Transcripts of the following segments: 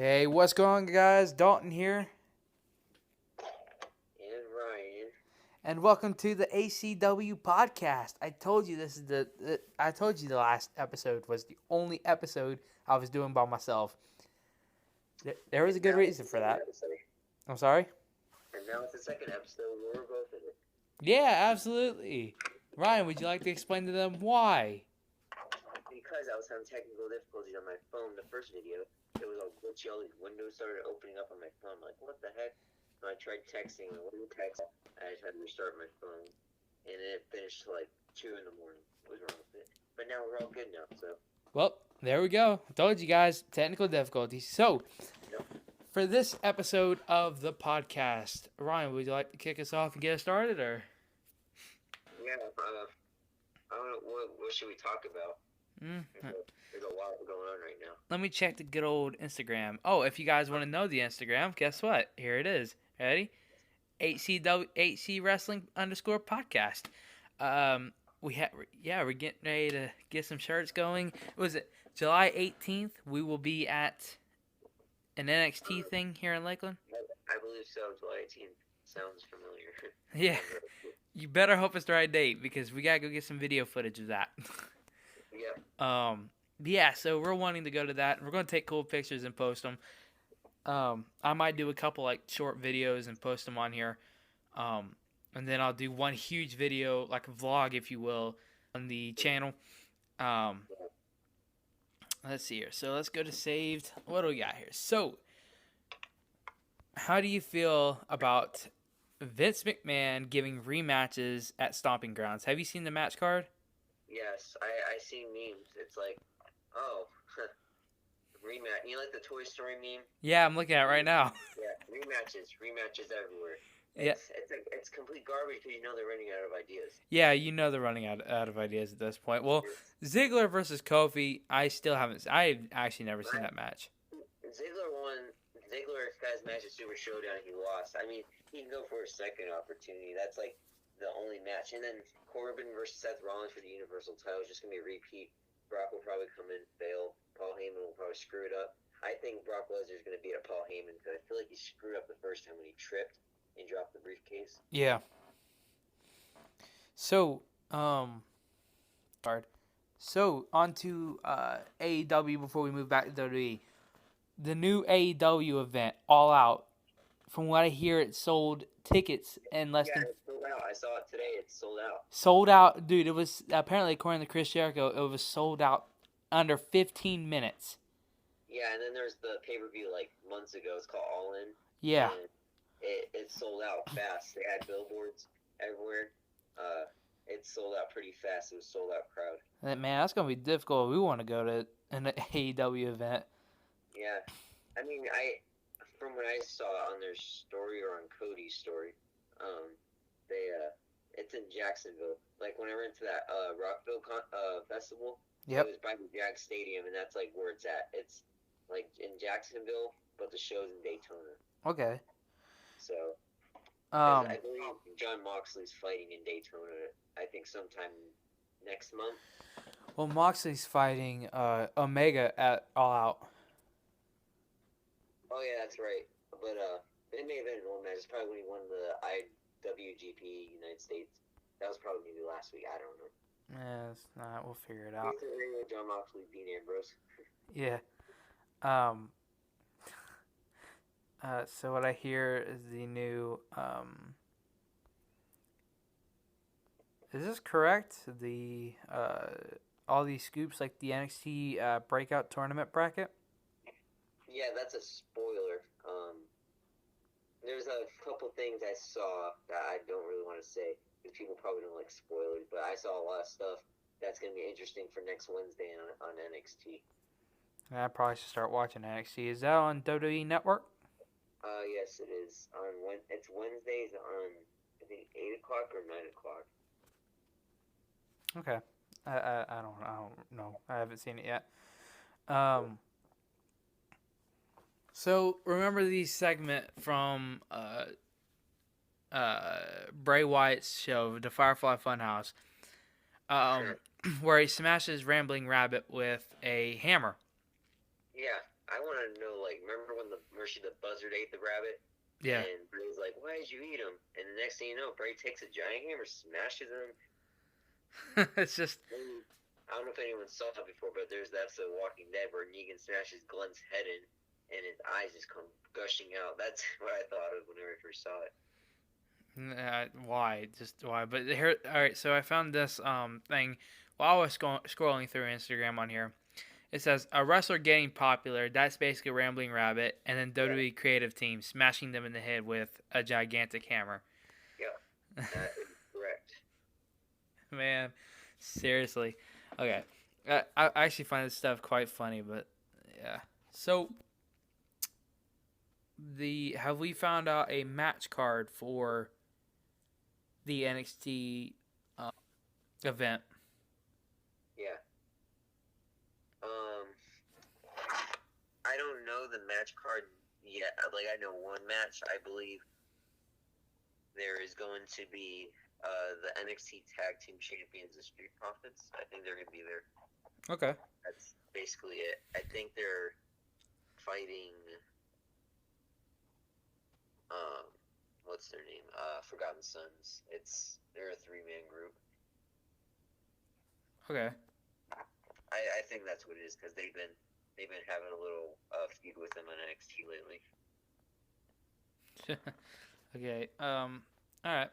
Hey, what's going on, guys? Dalton here, And Ryan. and welcome to the ACW podcast. I told you I told you the last episode was the only episode I was doing by myself. There was a And good now it's reason the for second that. episode. I'm sorry. And now it's the second episode where we're both in it. Yeah, absolutely. Ryan, would you like to explain to them why? Because I was having technical difficulties on my phone the first video, it was all glitchy, all these windows started opening up on my phone. I'm like, what the heck? And I tried texting, and when you text, I just had to restart my phone. And then it finished till like 2 in the morning. What was wrong with it? But now we're all good now, so. Well, there we go. I told you guys, technical difficulties. So, Yep. for this episode of the podcast, Ryan, would you like to kick us off and get us started, or? Yeah, I don't know, what should we talk about? There's a lot going on right now. Let me check the good old Instagram. Oh, if you guys want to know the Instagram, guess what? Here it is. Ready? HC Wrestling _ podcast. We're getting ready to get some shirts going. Was it July 18th? We will be at an NXT thing here in Lakeland. I believe so. July 18th. Sounds familiar. Yeah. You better hope it's the right date because we gotta go get some video footage of that. Yeah. Yeah, so we're wanting to go to that. We're going to take cool pictures and post them. I might do a couple like short videos and post them on here. And then I'll do one huge video, like a vlog, if you will, on the channel. Let's see here. So let's go to saved. What do we got here? So, how do you feel about Vince McMahon giving rematches at Stomping Grounds? Have you seen the match card? Yes, I see memes. It's like, oh, rematch. You like the Toy Story meme? Yeah, I'm looking at it right now. Yeah, rematches everywhere. Yeah. It's complete garbage because you know they're running out of ideas. Yeah, you know they're running out of ideas at this point. Well, Ziggler versus Kofi, I've actually never seen that match. Ziggler won. Ziggler got his match at Super Showdown. He lost. I mean, he can go for a second opportunity. That's like the only match. And then Corbin versus Seth Rollins for the Universal title is just gonna be a repeat. Brock will probably come in, fail. Paul Heyman will probably screw it up. I think Brock Lesnar's gonna beat up Paul Heyman because I feel like he screwed up the first time when he tripped and dropped the briefcase. Yeah. So, hard. So, on to AEW before we move back to WWE. The new AEW event, All Out. From what I hear, it sold tickets in less than... It's sold out. I saw it today. It's sold out. Sold out. Dude, it was, apparently, according to Chris Jericho, it was sold out under 15 minutes. Yeah, and then there's the pay-per-view, like, months ago. It's called All In. Yeah. It sold out fast. They had billboards everywhere. It sold out pretty fast. It was sold out crowd. Man, that's gonna be difficult. We want to go to an AEW event. Yeah, I mean, from what I saw on their story or on Cody's story, it's in Jacksonville. Like when I went to that Rockville festival, Yep. it was by the Jag Stadium, and that's like where it's at. It's like in Jacksonville, but the show's in Daytona. Okay. So. I believe John Moxley's fighting in Daytona, I think sometime next month. Well, Moxley's fighting Omega at All Out. Oh, yeah, that's right. But it may have been an old match. It's probably when he won the IWGP United States. That was probably maybe last week. I don't know. Yeah, it's not. We'll figure it out. John Moxley beat Ambrose. Yeah. So what I hear is the new, is this correct? The, all these scoops, like the NXT breakout tournament bracket? Yeah, that's a spoiler. There's a couple things I saw that I don't really want to say, because people probably don't like spoilers, but I saw a lot of stuff that's going to be interesting for next Wednesday on NXT. I probably should start watching NXT. Is that on WWE Network? Yes, it is. It's Wednesdays on, I think, 8 o'clock or 9 o'clock. Okay. I don't know. I haven't seen it yet. So remember the segment from Bray Wyatt's show, the Firefly Funhouse, where he smashes Rambling Rabbit with a hammer. Yeah, I want to know, like, remember when the buzzard ate the rabbit? Yeah. And Bray's like, why did you eat him? And the next thing you know, Bray takes a giant hammer, smashes him. It's just. And I don't know if anyone saw it before, but there's that episode of Walking Dead where Negan smashes Glenn's head in, and his eyes just come gushing out. That's what I thought of whenever I first saw it. Why? Just why? But here, all right. So I found this thing while I was scrolling through Instagram on here. It says a wrestler getting popular. That's basically Rambling Rabbit, and then WWE creative team smashing them in the head with a gigantic hammer. Yeah, that is correct. Man, seriously. Okay, I actually find this stuff quite funny, but yeah. So have we found out a match card for the NXT event? Yeah. I don't know the match card yet. Like, I know one match. I believe there is going to be the NXT Tag Team Champions, the Street Profits. I think they're going to be there. Okay. That's basically it. I think they're fighting. What's their name? Forgotten Sons. They're a 3-man group. Okay. I think that's what it is because they've been having a little feud with them on NXT lately. Okay. All right.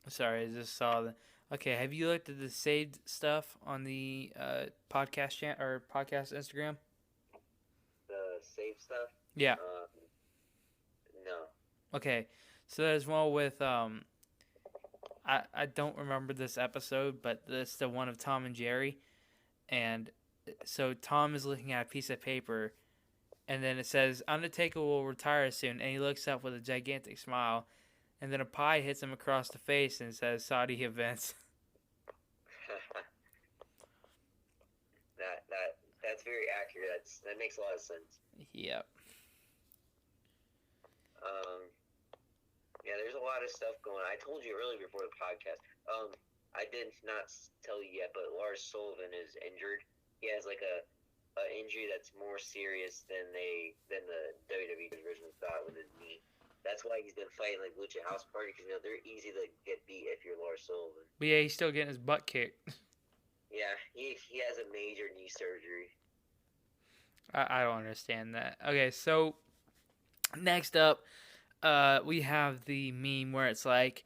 Sorry, I just saw the. Okay, have you looked at the saved stuff on the podcast or podcast Instagram? The save stuff? Yeah. No. Okay, so there's one with I don't remember this episode, but it's the one of Tom and Jerry, and so Tom is looking at a piece of paper, and then it says Undertaker will retire soon, and he looks up with a gigantic smile, and then a pie hits him across the face and says Saudi events. That's very accurate. That makes a lot of sense. Yep. Yeah, there's a lot of stuff going on. I told you earlier before the podcast. I did not tell you yet, but Lars Sullivan is injured. He has like a injury that's more serious than the WWE originally thought with his knee. That's why he's been fighting like Lucha House Party because they're easy to get beat if you're Lars Sullivan. But yeah, he's still getting his butt kicked. Yeah, he has a major knee surgery. I don't understand that. Okay, so next up, we have the meme where it's like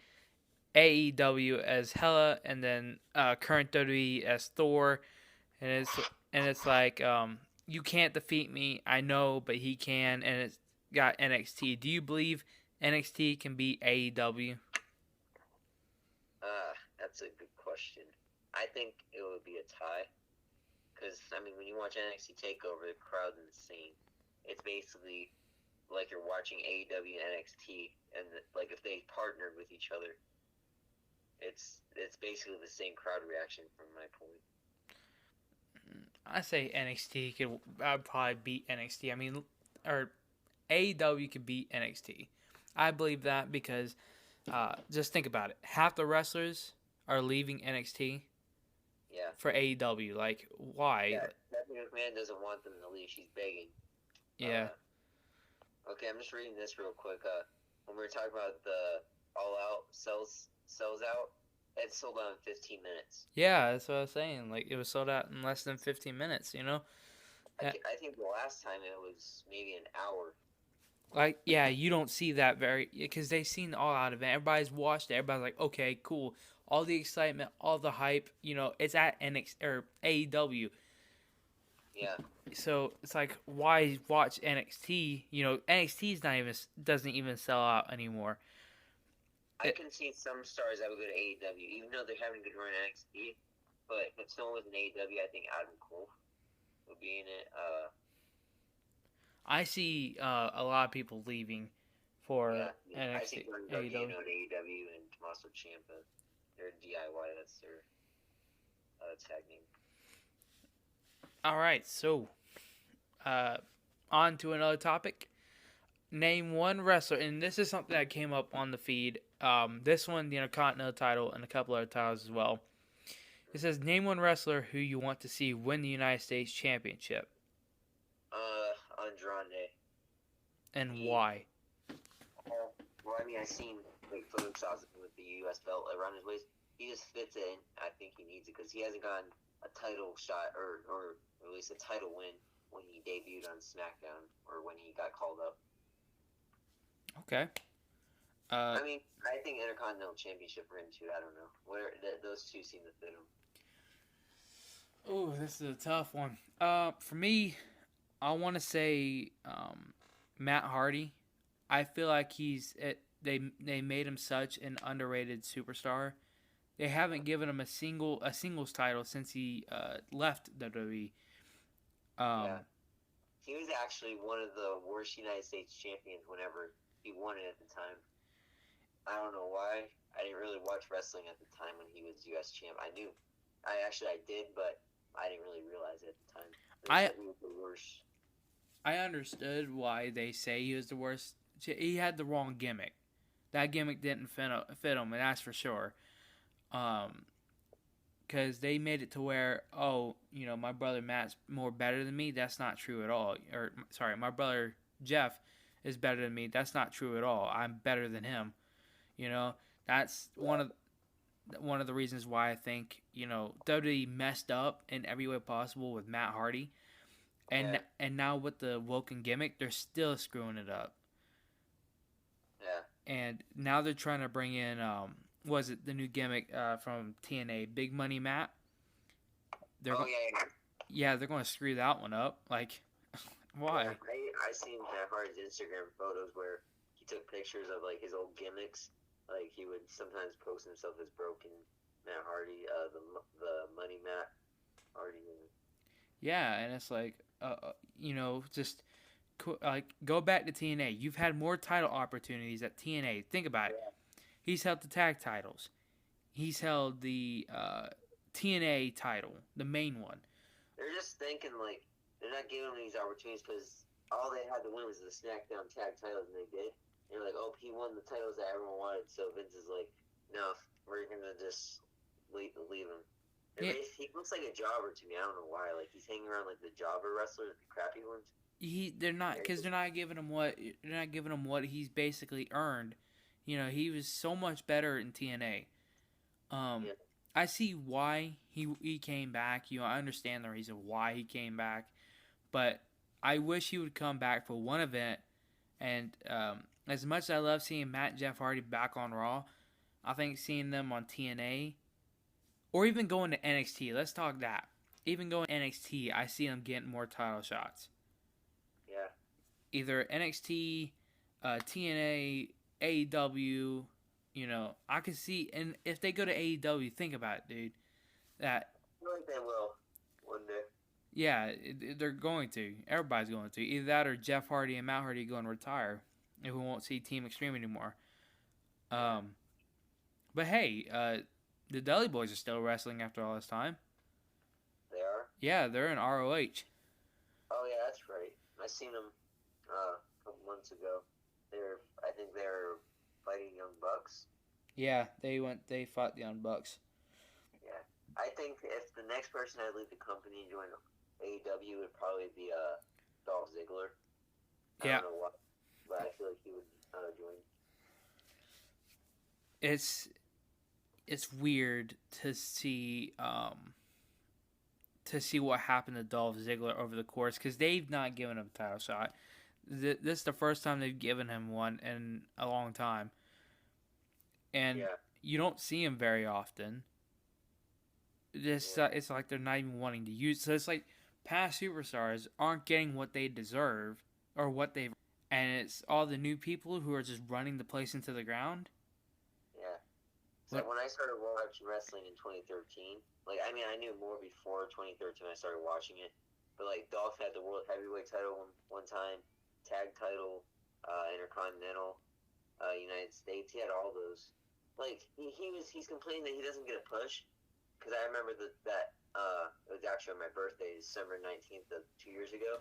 AEW as Hela and then current WWE as Thor, and it's like you can't defeat me, I know, but he can, and it's got NXT. Do you believe NXT can beat AEW? That's a good question. I think it would be a tie. Because, I mean, when you watch NXT TakeOver, the crowd's insane. It's basically like you're watching AEW and NXT, and like if they partnered with each other, it's basically the same crowd reaction from my point. I say NXT could probably beat NXT. I mean, or AEW could beat NXT. I believe that because just think about it. Half the wrestlers are leaving NXT. Yeah. For AEW, like, why? Yeah, Stephanie McMahon doesn't want them to leave. She's begging. Yeah. Okay, I'm just reading this real quick. When we were talking about the All Out sells out, it sold out in 15 minutes. Yeah, that's what I was saying. Like, it was sold out in less than 15 minutes, you know? I think the last time it was maybe an hour. Like, yeah, you don't see that because they've seen the All Out event. Everybody's watched it. Everybody's like, okay, cool. All the excitement, all the hype, it's at NXT or AEW. Yeah. So it's like, why watch NXT? NXT doesn't even sell out anymore. I can see some stars that would go to AEW, even though they're having a good run in NXT. But if someone was in AEW, I think Adam Cole would be in it. I see a lot of people leaving for NXT. I see AEW and Tommaso Ciampa. They're DIY. That's their tag name. All right, so on to another topic. Name one wrestler, and this is something that came up on the feed. This one, the Intercontinental title, and a couple other titles as well. It says, name one wrestler who you want to see win the United States Championship. Andrade. And why? Well, I mean, I seen like photoshops with the U.S. belt around his waist. He just fits it in. I think he needs it because he hasn't gotten a title shot or at least a title win when he debuted on SmackDown or when he got called up. Okay. I mean, I think Intercontinental Championship for him too. I don't know. Those two seem to fit him. Oh, this is a tough one. For me, I want to say Matt Hardy. I feel like they made him such an underrated superstar. They haven't given him a singles title since he left WWE. Yeah, he was actually one of the worst United States champions whenever he won it at the time. I don't know why. I didn't really watch wrestling at the time when he was U.S. champ. I did, but I didn't really realize it at the time. He was the worst. I understood why they say he was the worst. He had the wrong gimmick. That gimmick didn't fit him, and that's for sure. Because they made it to where, my brother Matt's more better than me. That's not true at all. Or, sorry, my brother Jeff is better than me. That's not true at all. I'm better than him. That's one of the reasons why I think, WWE messed up in every way possible with Matt Hardy. And now with the Woken gimmick, they're still screwing it up. Yeah. And now they're trying to bring in, the new gimmick from TNA, Big Money Matt? Yeah, they're going to screw that one up. Like, why? Yeah, I seen Matt Hardy's Instagram photos where he took pictures of, like, his old gimmicks. Like, he would sometimes post himself as broken Matt Hardy, the Money Matt Hardy. Yeah, and it's like, just go back to TNA. You've had more title opportunities at TNA. Think about it. He's held the tag titles. He's held the TNA title, the main one. They're just thinking, like, they're not giving him these opportunities because all they had to win was the SmackDown tag titles, and they did. And they're like, oh, he won the titles that everyone wanted. So Vince is like, no, we're going to just leave him. Yeah. He looks like a jobber to me. I don't know why. Like, he's hanging around like the jobber wrestlers, the crappy ones. They're not, because they're not giving him what he's basically earned. He was so much better in TNA. I see why he came back. I understand the reason why he came back, but I wish he would come back for one event. And as much as I love seeing Matt and Jeff Hardy back on Raw, I think seeing them on TNA, or even going to NXT, let's talk that. Even going to NXT, I see them getting more title shots. Yeah. Either NXT, TNA, AEW, I could see, and if they go to AEW, think about it, dude. That I feel like they will one day. Yeah, they're going to. Everybody's going to. Either that or Jeff Hardy and Matt Hardy going to retire, and we won't see Team Extreme anymore. But hey, the Dudley Boys are still wrestling after all this time. They are? Yeah, they're in ROH. Oh yeah, that's right. I seen them a couple months ago. I think they're fighting Young Bucks. Yeah, they fought the Young Bucks. Yeah. I think if the next person I'd leave the company and join AEW would probably be Dolph Ziggler. I don't know what, but I feel like he would join. It's weird to see what happened to Dolph Ziggler over the course, because they've not given him a title shot. This is the first time they've given him one in a long time. And you don't see him very often. It's like they're not even wanting to use. So it's like past superstars aren't getting what they deserve or what they've. And it's all the new people who are just running the place into the ground. Yeah. So when I started watching wrestling in 2013, I knew more before 2013 I started watching it. But Dolph had the World Heavyweight title one time, tag title, Intercontinental, United States. He had all those. He's complaining that he doesn't get a push. Because I remember that it was actually on my birthday, December 19th of 2 years ago.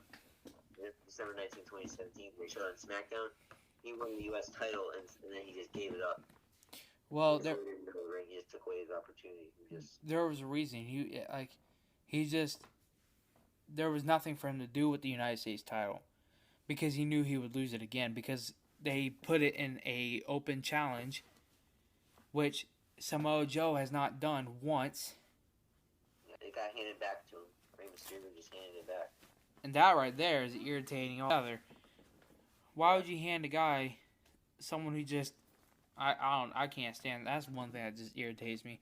December 19th, 2017, they showed on SmackDown. He won the U.S. title, and then he just gave it up. Well, he just took away his opportunity. There was a reason. There was nothing for him to do with the United States title. because he knew he would lose it again because they put it in a open challenge, which Samoa Joe has not done once. Yeah, it got handed back to him. Rey Mysterio just handed it back. And that right there is irritating altogether. Why would you hand a guy, someone who just, I can't stand. That's one thing that just irritates me.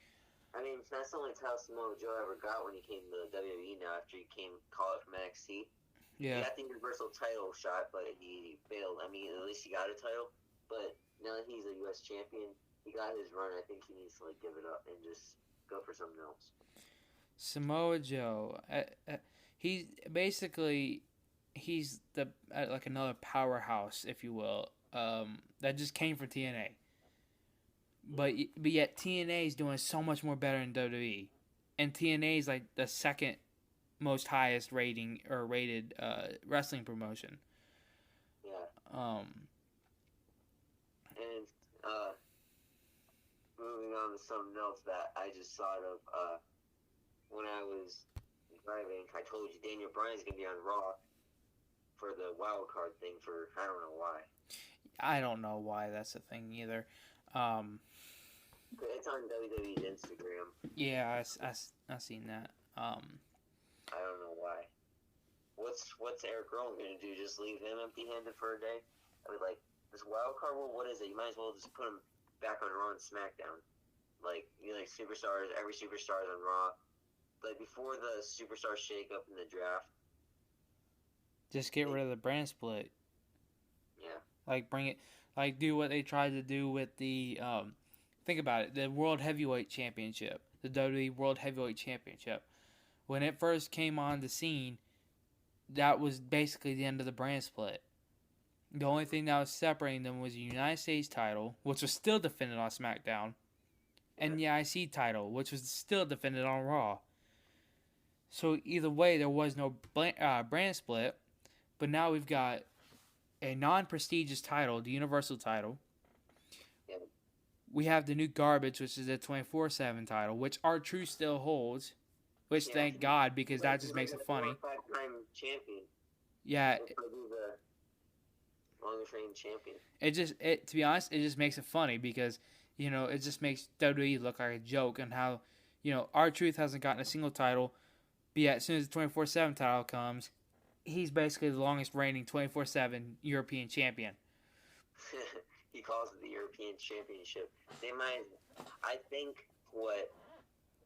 I mean, that's the only title Samoa Joe ever got when he came to the WWE now after he came call it from NXT. Yeah. He got the Universal title shot, but he failed. I mean, at least he got a title. But now that he's a U.S. champion, he got his run. I think he needs to give it up and just go for something else. Samoa Joe, he's basically the like another powerhouse, if you will, that just came from TNA. But yet TNA is doing so much more better than WWE, and TNA is like the second most highest rated wrestling promotion. Yeah. And moving on to something else that I just thought of when I was driving, I told you Daniel Bryan's gonna be on Raw for the wild card thing for I don't know why. I don't know why that's a thing either. It's on WWE's Instagram. Yeah, I seen that. I don't know why. What's Eric Rowan gonna do? Just leave him empty-handed for a day? I mean, this wild card rule. What is it? You might as well just put him back on Raw and SmackDown. Superstars. Every superstar is on Raw. Before the superstar shake up in the draft. Just get rid of the brand split. Yeah. Bring it. Do what they tried to do with the. Think about it. The World Heavyweight Championship, the WWE World Heavyweight Championship. When it first came on the scene, that was basically the end of the brand split. The only thing that was separating them was the United States title, which was still defended on SmackDown, and the IC title, which was still defended on Raw. So either way, there was no brand split, but now we've got a non-prestigious title, the Universal title. Yep. We have the new garbage, which is the 24/7 title, which R-Truth still holds. Which thank God, because that just makes it funny. Five-time champion. Yeah. The longest reigning champion. To be honest, it just makes it funny because, it just makes WWE look like a joke and how, R-Truth hasn't gotten a single title, but yet as soon as the 24/7 title comes, he's basically the longest reigning 24/7 European champion. He calls it the European Championship. I think what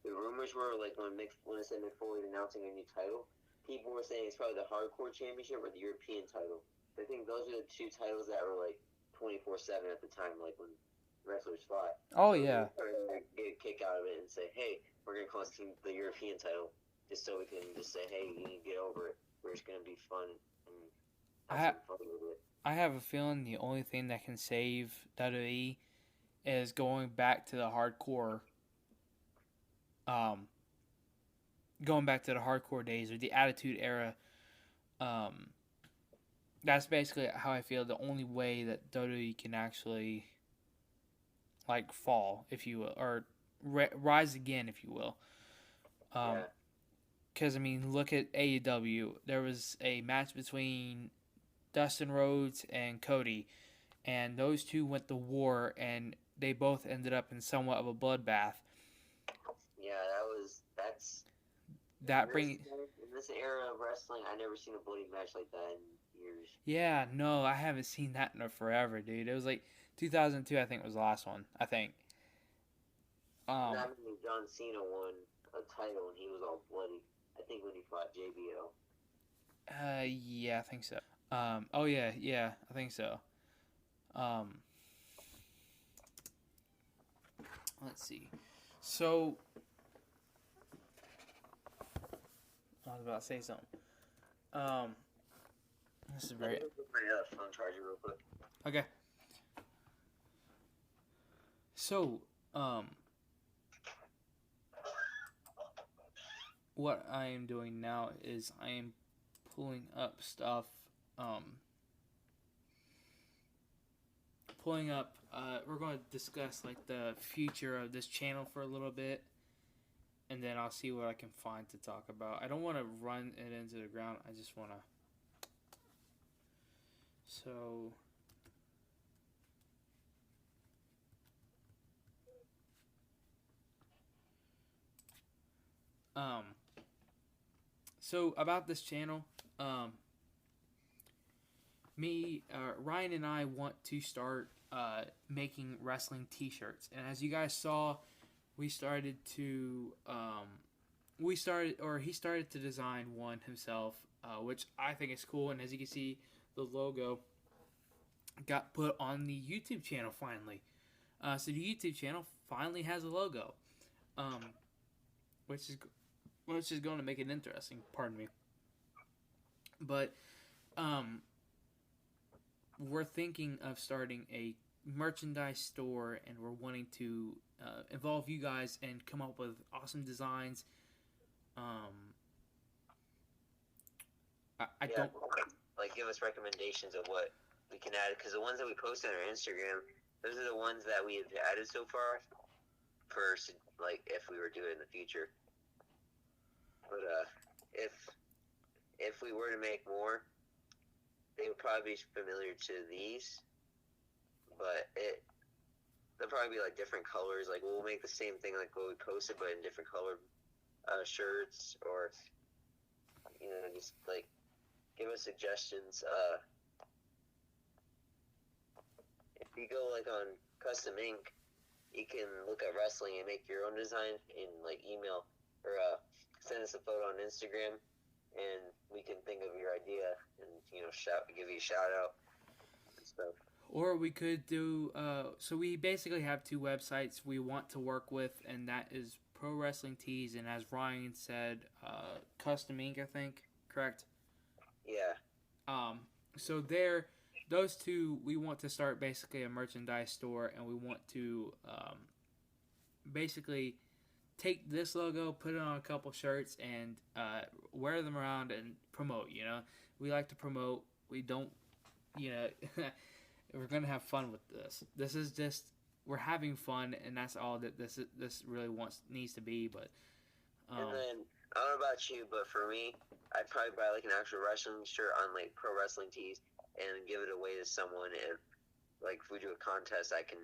the rumors were, when it said Mick Foley announcing a new title, people were saying it's probably the Hardcore Championship or the European title. I think those are the two titles that were 24/7 at the time, when wrestlers fought. Oh yeah. They get a kick out of it and say, "Hey, we're gonna call this the European title, just so we can just say, hey, you need to get over it. We're just gonna be fun and have some fun with it." I have a feeling the only thing that can save WWE is going back to the hardcore. Going back to the hardcore days or the Attitude Era. That's basically how I feel. The only way that WWE can actually fall, if you will, or rise again, if you will. Because look at AEW. There was a match between Dustin Rhodes and Cody, and those two went to war, and they both ended up in somewhat of a bloodbath. Yeah, that's. In this era of wrestling, I never seen a bloody match like that in years. Yeah, no, I haven't seen that in forever, dude. It was 2002, I think was the last one. I think. John Cena won a title and he was all bloody. I think when he fought JBL. Yeah, I think so. Oh yeah, I think so. Let's see. So, I was about to say something. This is very. Let me put my phone charger real quick. Okay. So, what I am doing now is I am pulling up stuff. We're going to discuss the future of this channel for a little bit, and then I'll see what I can find to talk about. I don't want to run it into the ground. I just want to So um so about this channel, Ryan and I want to start making wrestling T-shirts, and as you guys saw, we started to he started to design one himself, which I think is cool. And as you can see, the logo got put on the YouTube channel finally. So the YouTube channel finally has a logo, um, which is going to make it interesting. Pardon me, but um, we're thinking of starting a merchandise store, and we're wanting to involve you guys and come up with awesome designs. I Yeah, don't like give us recommendations of what we can add, because the ones that we post on our Instagram, those are the ones that we have added so far. For like if we were to do it in the future, but if we were to make more, they would probably be familiar to these, but they'll probably be like different colors. Like we'll make the same thing like what we posted, but in different colored shirts, or just like give us suggestions. If you go like on Custom Ink, you can look at wrestling and make your own design and like email or send us a photo on Instagram, and we can think of your idea and give you a shout out and stuff. Or we could do. So we basically have two websites we want to work with, and that is Pro Wrestling Tees, and as Ryan said, Custom Ink. I think correct. Yeah. So those two, we want to start basically a merchandise store, and we want to basically take this logo, put it on a couple shirts, and wear them around and promote. We like to promote. We don't. We're gonna have fun with this. This is just we're having fun, and that's all that this really needs to be. But and then I don't know about you, but for me, I'd probably buy like an actual wrestling shirt on like Pro Wrestling Tees and give it away to someone. And like if we do a contest, I can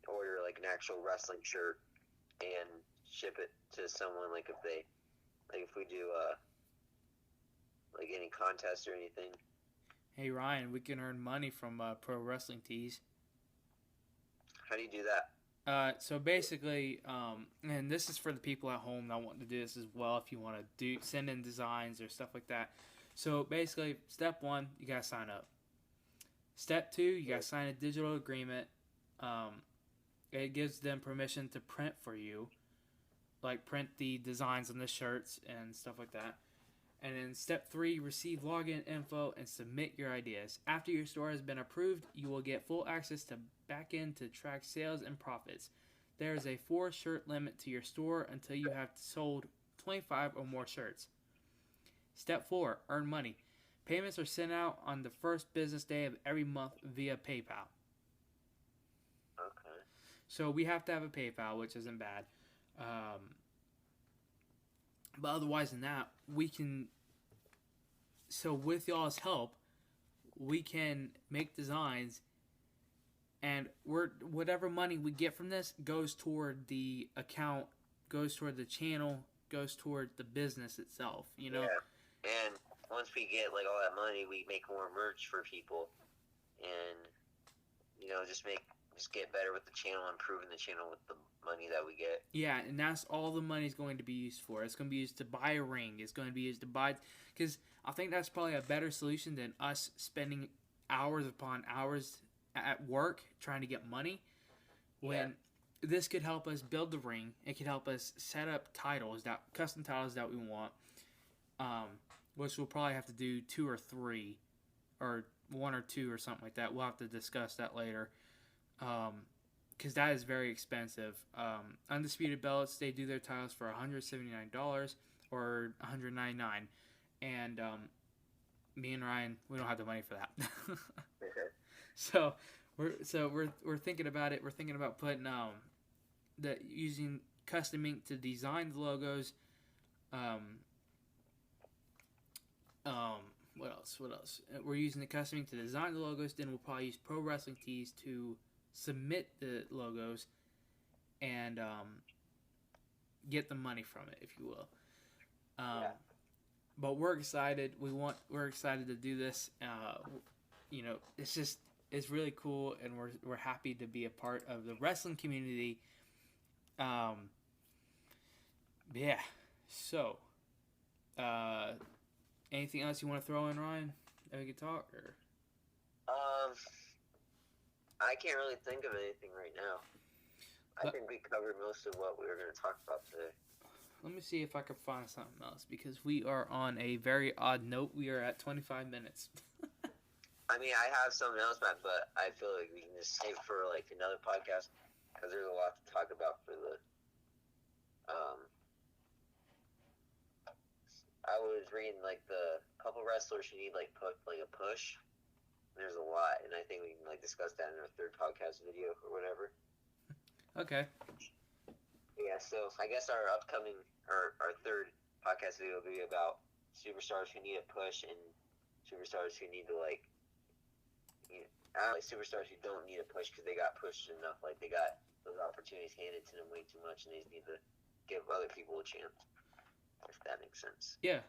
order like an actual wrestling shirt and ship it to someone. Like if we do like any contest or anything. Hey Ryan, we can earn money from Pro Wrestling Tees. How do you do that? So basically, and this is for the people at home that want to do this as well. If you want to send in designs or stuff like that. So basically, step 1, you gotta sign up. Step 2, you gotta sign a digital agreement. It gives them permission to print for you, like print the designs on the shirts and stuff like that. And then step 3, receive login info and submit your ideas. After your store has been approved, you will get full access to backend to track sales and profits. There is a 4-shirt limit to your store until you have sold 25 or more shirts. Step 4, earn money. Payments are sent out on the first business day of every month via PayPal. Okay. So we have to have a PayPal, which isn't bad. But otherwise than that, we can. So with y'all's help, we can make designs, and whatever money we get from this goes toward the account, goes toward the channel, goes toward the business itself. Yeah. And once we get like all that money, we make more merch for people, and just get better with the channel, improving the channel with the money that we get. Yeah, and that's all the money's going to be used for. It's going to be used to buy a ring. It's going to be used to buy, because I think that's probably a better solution than us spending hours upon hours at work trying to get money. When this could help us build the ring, it could help us set up custom titles that we want, which we'll probably have to do 2 or 3, or 1 or 2 or something like that. We'll have to discuss that later. Because that is very expensive. Undisputed Belts, they do their titles for $179 or $199, and me and Ryan, we don't have the money for that. So we're thinking about it. We're thinking about putting using Custom Ink to design the logos. What else? What else? We're using the customing to design the logos. Then we'll probably use Pro Wrestling Tees to submit the logos and get the money from it, if you will. Yeah. But we're excited. We're excited to do this. It's really cool, and we're happy to be a part of the wrestling community. Yeah. So, anything else you want to throw in, Ryan? That we could talk, or? I can't really think of anything right now. I think we covered most of what we were going to talk about today. Let me see if I can find something else, because we are on a very odd note. We are at 25 minutes. I mean, I have something else, Matt, but I feel like we can just save for like another podcast because there's a lot to talk about for the. I was reading like the couple wrestlers who need like a push. There's a lot, and I think we can like discuss that in our third podcast video or whatever. Okay. Yeah, so I guess our upcoming our third podcast video will be about superstars who need a push and superstars who need to like. I don't like superstars who don't need a push because they got pushed enough. Like they got those opportunities handed to them way too much, and they just need to give other people a chance. If that makes sense. Yeah.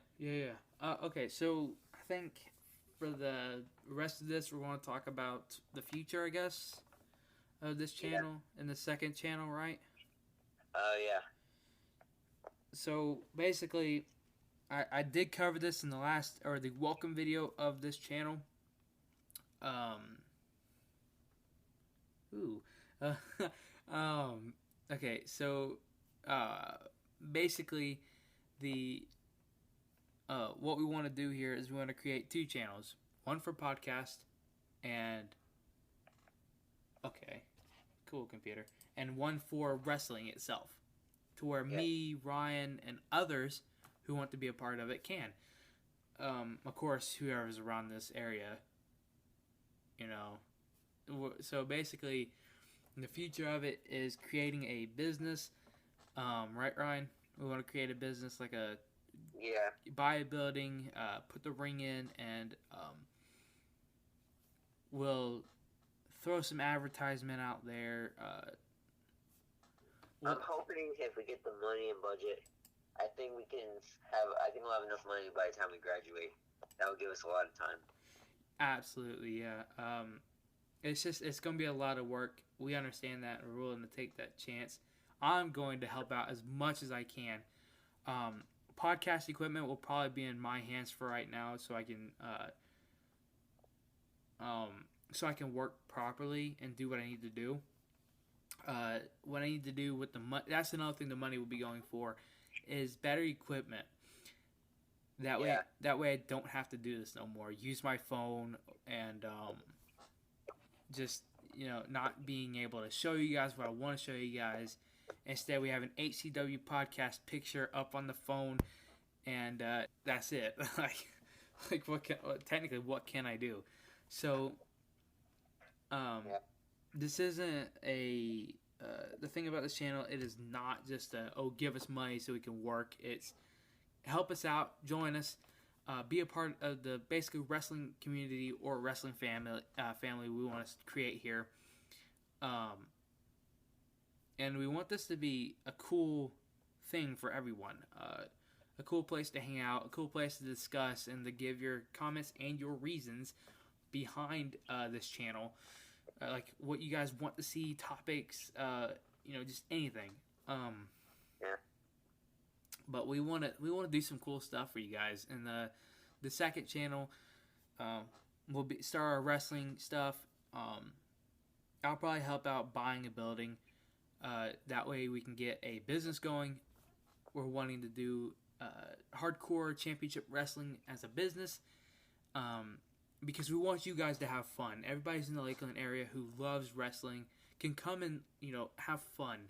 Okay, so I think for the rest of this, we're going to talk about the future, I guess, of this channel and the second channel, right? Yeah. So basically, I did cover this in the welcome video of this channel. Okay, so basically what we want to do here is we want to create two channels, one for podcast and cool computer, and one for wrestling itself, to where me, Ryan, and others who want to be a part of it can. Of course, whoever's around this area, So basically, the future of it is creating a business. Right, Ryan? We want to create a business like buy a building, put the ring in, and we'll throw some advertisement out there. I'm hoping if we get the money and budget, I think we'll have enough money by the time we graduate. That will give us a lot of time. Absolutely, yeah. It's going to be a lot of work. We understand that, and we're willing to take that chance. I'm going to help out as much as I can. Podcast equipment will probably be in my hands for right now, so I can work properly and do what I need to do. What I need to do with the money, that's another thing the money will be going for, is better equipment. That way I don't have to do this no more. Use my phone and just not being able to show you guys what I want to show you guys. Instead, we have an HCW podcast picture up on the phone, and that's it. what can I do? So, this isn't the thing about this channel. It is not just give us money so we can work. It's help us out, join us, be a part of the basically wrestling community or wrestling family we want to create here. And we want this to be a cool thing for everyone. A cool place to hang out, a cool place to discuss, and to give your comments and your reasons behind this channel. Like what you guys want to see, topics, just anything. But we want to do some cool stuff for you guys. And the second channel will start our wrestling stuff. I'll probably help out buying a building. That way we can get a business going. We're wanting to do hardcore championship wrestling as a business. Because we want you guys to have fun. Everybody's in the Lakeland area who loves wrestling can come and have fun.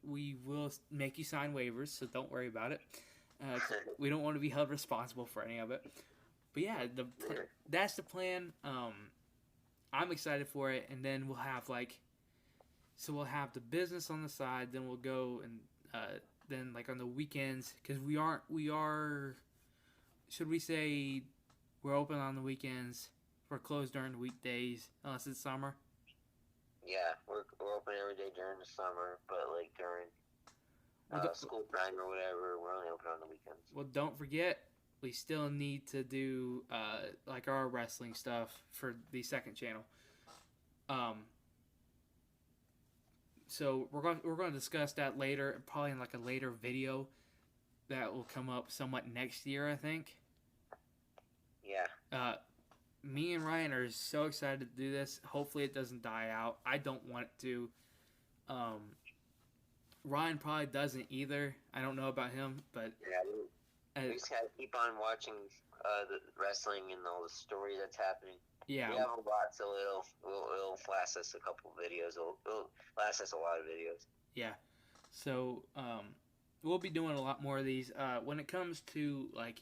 We will make you sign waivers, so don't worry about it. We don't want to be held responsible for any of it. But yeah, that's the plan. I'm excited for it, and then we'll have we'll have the business on the side. Then we'll go and then like on the weekends, because we are, should we say, we're open on the weekends. We're closed during the weekdays unless it's summer. Yeah, we're open every day during the summer, but like during school time or whatever, we're only open on the weekends. Well, don't forget, we still need to do like our wrestling stuff for the second channel. So we're going to discuss that later, probably in like a later video that will come up somewhat next year, I think. Yeah. Me and Ryan are so excited to do this. Hopefully it doesn't die out. I don't want it to. Ryan probably doesn't either. I don't know about him, but we just gotta keep on watching the wrestling and all the story that's happening. Yeah, we have a lot, so it'll last us a couple videos. It'll last us a lot of videos. Yeah, so we'll be doing a lot more of these. When it comes to like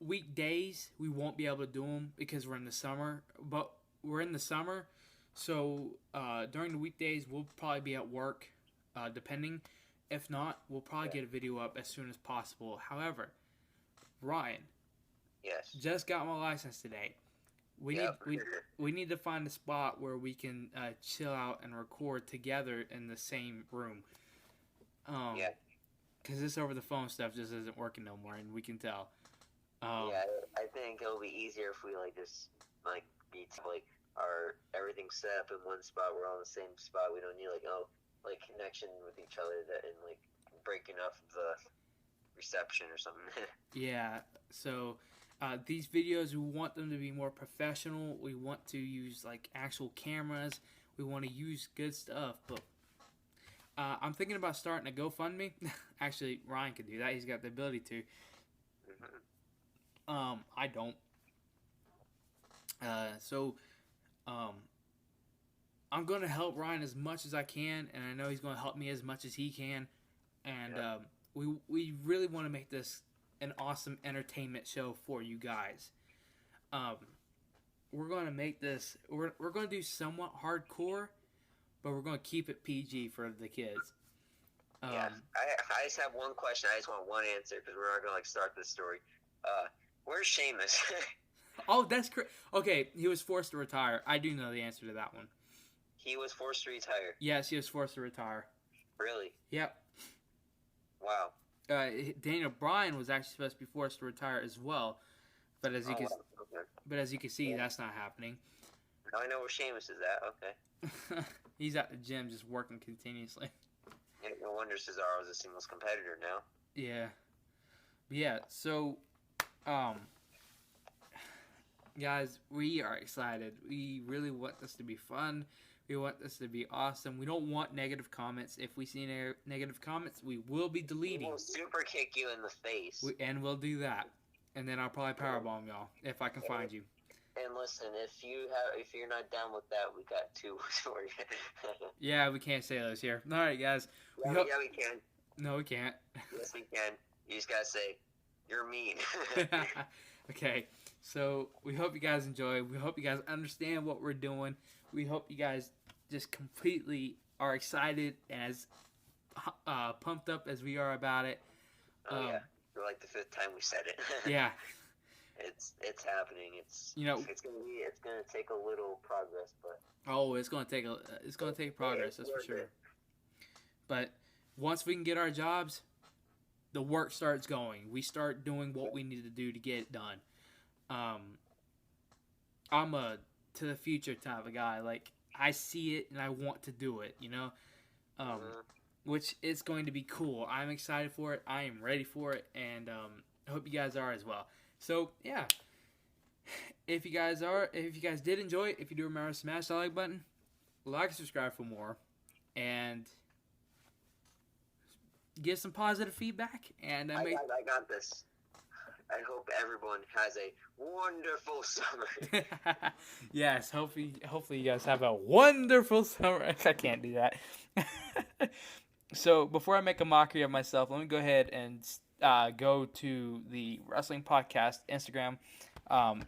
weekdays, we won't be able to do them because we're in the summer. But we're in the summer, so during the weekdays we'll probably be at work, depending. If not, we'll probably get a video up as soon as possible. However, Ryan, yes, just got my license today. We need to find a spot where we can chill out and record together in the same room. Yeah. Because this over the phone stuff just isn't working no more, and we can tell. Yeah, I think it'll be easier if we just be everything's set up in one spot. We're all in the same spot. We don't need connection with each other and breaking up the reception or something. Yeah. So. These videos, we want them to be more professional. We want to use actual cameras. We want to use good stuff. But I'm thinking about starting a GoFundMe. Actually, Ryan could do that. He's got the ability to. I don't. So I'm going to help Ryan as much as I can, and I know he's going to help me as much as he can. And we really want to make this an awesome entertainment show for you guys. We're going to make this, we're going to do somewhat hardcore, but we're going to keep it PG for the kids. Yeah, I just have one question. I just want one answer because we're not going to start this story. Where's Sheamus? Oh, that's correct. Okay, he was forced to retire. I do know the answer to that one. He was forced to retire? Yes, he was forced to retire. Really? Yep. Wow. Daniel Bryan was actually supposed to be forced to retire as well, but as you can see, that's not happening. Now I know where Sheamus is at. Okay. He's at the gym just working continuously. Yeah, no wonder Cesaro is a singles competitor now. Yeah. So, guys, we are excited. We really want this to be fun. We want this to be awesome. We don't want negative comments. If we see negative comments, we will be deleting. We will super kick you in the face. And we'll do that. And then I'll probably powerbomb y'all if I can find you. And listen, if you're not down with that, we got two for you. Yeah, we can't say those here. All right, guys. Yeah, we can. No, we can't. Yes, we can. You just gotta say, you're mean. Okay, so we hope you guys enjoy. We hope you guys understand what we're doing. We hope you guys just completely are excited and as pumped up as we are about it. Yeah, for like the 5th time we said it. Yeah, it's happening. It's gonna take a little progress, but it's gonna take progress. That's for sure. But once we can get our jobs, the work starts going. We start doing what we need to do to get it done. I'm a to the future type of guy. I see it and I want to do it, which is going to be cool. I'm excited for it. I am ready for it, and I hope you guys are as well. So yeah, if you guys did enjoy it, if you do remember, smash the like button, like and subscribe for more, and give some positive feedback. And I got this. I hope everyone has a wonderful summer. Yes, hopefully you guys have a wonderful summer. I can't do that. So before I make a mockery of myself, let me go ahead and go to the Wrestling Podcast Instagram.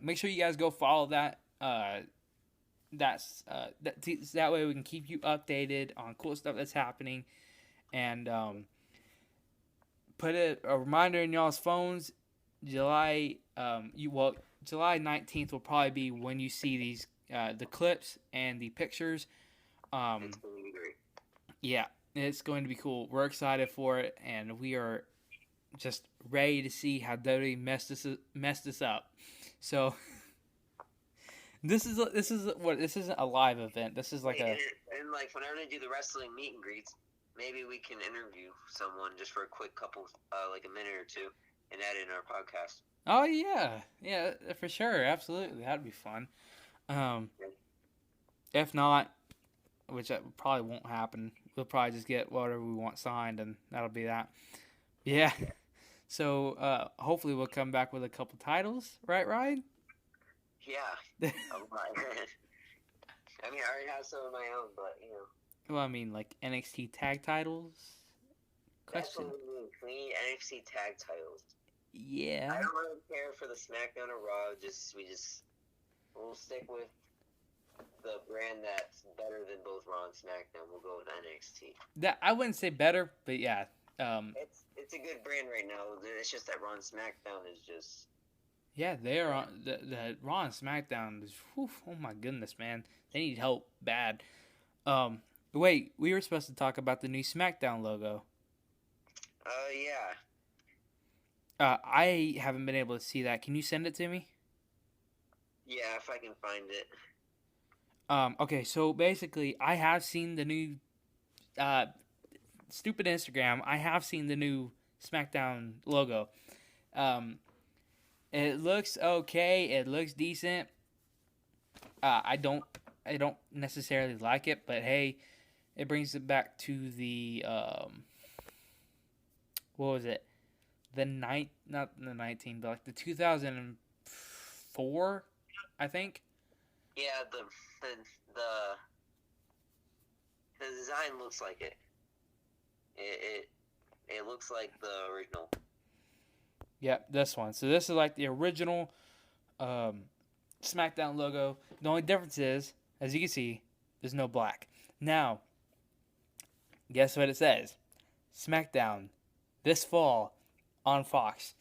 Make sure you guys go follow that. That way we can keep you updated on cool stuff that's happening. And put a reminder in y'all's phones. July July 19th will probably be when you see these the clips and the pictures. It's going to be great. Yeah, it's going to be cool. We're excited for it, and we are just ready to see how WWE messed this up. So this isn't a live event. This is like and like whenever they do the wrestling meet and greets, maybe we can interview someone just for a quick couple, like a minute or two, and add it in our podcast. Oh yeah, for sure, absolutely, that'd be fun. If not, which probably won't happen, we'll probably just get whatever we want signed, and that'll be that. Yeah. So hopefully we'll come back with a couple titles, right, Ryan? Yeah. I mean, I already have some of my own, but you know. Well, I mean, like NXT tag titles. Question. That's what we need. We need NXT tag titles. Yeah. I don't really care for the SmackDown or Raw. We'll stick with the brand that's better than both Raw and SmackDown. We'll go with NXT. That I wouldn't say better, but yeah. It's a good brand right now. It's just that Raw and SmackDown is just. Yeah, they are on the Raw and SmackDown. Oh my goodness, man, they need help bad. Wait, we were supposed to talk about the new SmackDown logo. Yeah. I haven't been able to see that. Can you send it to me? Yeah, if I can find it. Okay, so basically, I have seen the new, stupid Instagram. I have seen the new SmackDown logo. It looks okay. It looks decent. I don't necessarily like it, but hey, it brings it back to the what was it? Not the 19, but like the 2004, I think. Yeah, the design looks like it. It looks like the original. Yep, this one. So this is like the original SmackDown logo. The only difference is, as you can see, there's no black. Now, guess what it says? SmackDown this fall on Fox.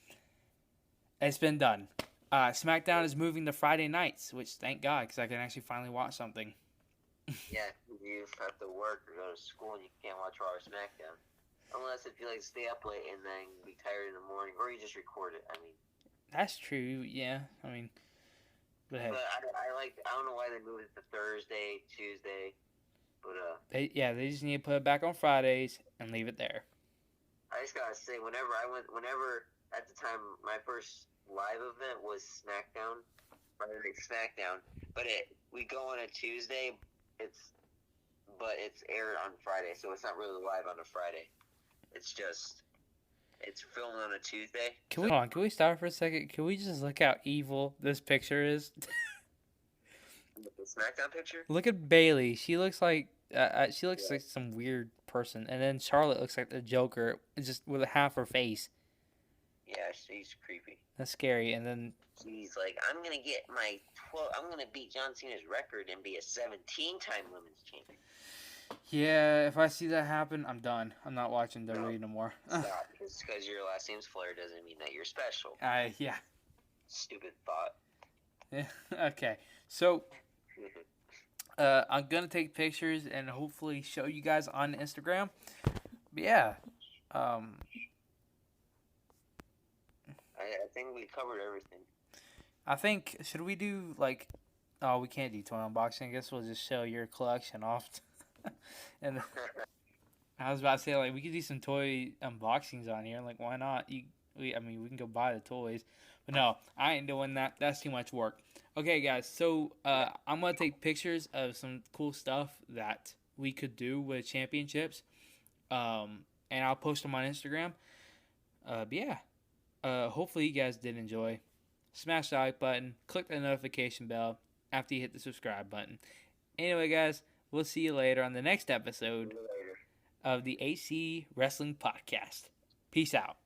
It's been done. SmackDown is moving to Friday nights, which thank God, because I can actually finally watch something. Yeah, you have to work or go to school and you can't watch Raw or SmackDown. Unless if you like stay up late and then be tired in the morning, or you just record it. I mean, that's true. Yeah, I mean, but hey, I don't know why they moved it to Thursday, Tuesday, but they just need to put it back on Fridays and leave it there. I just gotta say, whenever at the time my first live event was SmackDown, Friday Night SmackDown, but we go on a Tuesday, it's aired on Friday, so it's not really live on a Friday. It's filmed on a Tuesday. Can we stop for a second? Can we just look how evil this picture is? The SmackDown picture? Look at Bailey. She looks like like some weird person, and then Charlotte looks like the Joker, just with half her face. Yeah, she's creepy. That's scary. And then she's like, I'm gonna beat John Cena's record and be a 17-time women's champion. Yeah, if I see that happen, I'm done. I'm not watching WWE no more. Stop. Just because your last name's Flair doesn't mean that you're special. Yeah. Stupid thought. Yeah. Okay. So, I'm going to take pictures and hopefully show you guys on Instagram. But yeah. I think we covered everything. I think, should we do like... Oh, we can't do toy unboxing. I guess we'll just show your collection off. And I was about to say, like, we could do some toy unboxings on here. Like, why not? We can go buy the toys. But no, I ain't doing that. That's too much work. Okay, guys. So, I'm going to take pictures of some cool stuff that we could do with championships. And I'll post them on Instagram. But yeah. Hopefully you guys did enjoy. Smash the like button. Click the notification bell after you hit the subscribe button. Anyway, guys. We'll see you later on the next episode of the AC Wrestling Podcast. Peace out.